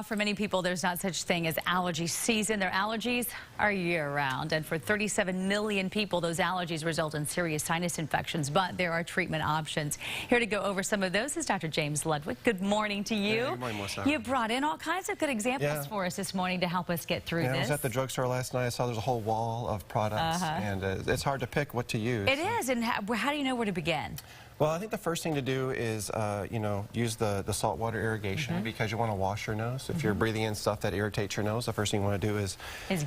For many people, there's not such thing as allergy season. Their allergies are year-round, and for 37 million people, those allergies result in serious sinus infections, but there are treatment options. Here to go over some of those is Dr. James Ludwick. Good morning to you. Good morning, Melissa. You brought in all kinds of good examples for us this morning to help us get through this. I was at the drugstore last night. I saw there's a whole wall of products, and it's hard to pick what to use. It is, and how do you know where to begin? Well, I think the first thing to do is, use the saltwater irrigation because you want to wash your nose. If you're breathing in stuff that irritates your nose, the first thing you want to do is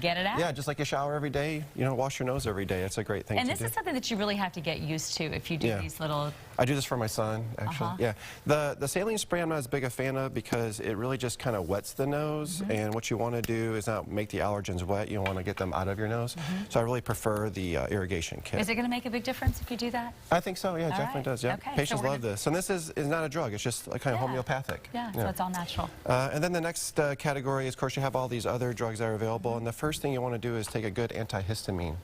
get it out. Yeah, just like you shower every day, wash your nose every day. It's a great thing to do. And this is something that you really have to get used to if you do these little... I do this for my son, actually. Yeah. The saline spray I'm not as big a fan of because it really just kind of wets the nose, and what you want to do is not make the allergens wet. You want to get them out of your nose. So I really prefer the irrigation kit. Is it going to make a big difference if you do that? I think so, yeah, it definitely does. Yeah. Okay, Patients love this. And this is not a drug, it's just kind of homeopathic. Yeah, so it's all natural. And then the next category is, of course, you have all these other drugs that are available, and the first thing you want to do is take a good antihistamine.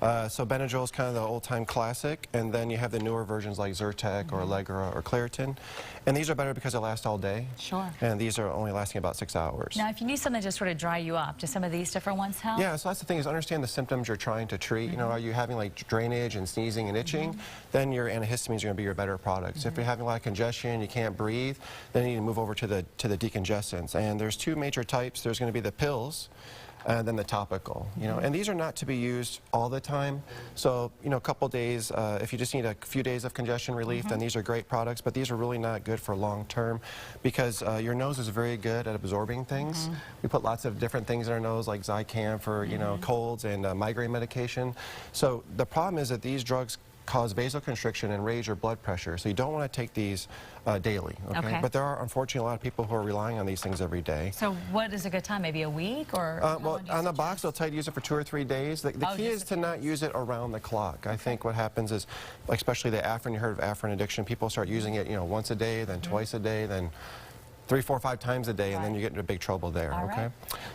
So Benadryl is kind of the old-time classic, and then you have the newer versions like Zyrtec or Allegra or Claritin. And these are better because they last all day. Sure. And these are only lasting about 6 hours. Now, if you need something to sort of dry you up, do some of these different ones help? Yeah, so that's the thing, is understand the symptoms you're trying to treat. Are you having like drainage and sneezing and itching? Then your antihistamines are going to be your better products. If you're having a lot of congestion, you can't breathe, then you need to move over to the decongestants. And there's two major types. There's going to be the pills, and then the topical, and these are not to be used all the time. So, a couple days, if you just need a few days of congestion relief, then these are great products, but these are really not good for long term because your nose is very good at absorbing things. We put lots of different things in our nose, like Zicam for, colds and migraine medication. So the problem is that these drugs cause vasoconstriction and raise your blood pressure. So you don't want to take these daily, okay? But there are, unfortunately, a lot of people who are relying on these things every day. So what is a good time? Maybe a week? Or well, on the box, they'll tell you to use it for 2 or 3 days. The key is to not use it around the clock. I think what happens is, especially the Afrin, you heard of Afrin addiction, people start using it, once a day, then twice a day, then 3, 4, 5 times a day, and then you get into big trouble there, okay?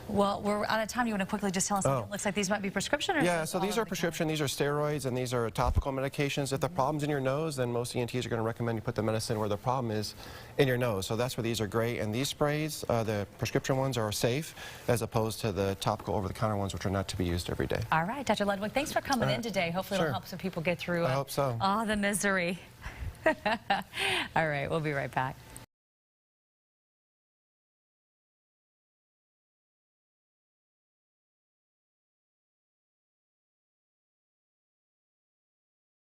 Well, we're out of time. You want to quickly just tell us something? It looks like these might be prescription? Or yeah, so these are prescription, these are steroids, and these are topical medications. If the problem's in your nose, then most ENTs are going to recommend you put the medicine where the problem is in your nose. So that's where these are great. And these sprays, the prescription ones, are safe as opposed to the topical over-the-counter ones, which are not to be used every day. All right, Dr. Ludwick, thanks for coming in today. Hopefully it'll help some people get through I hope so. all the misery. All right, we'll be right back.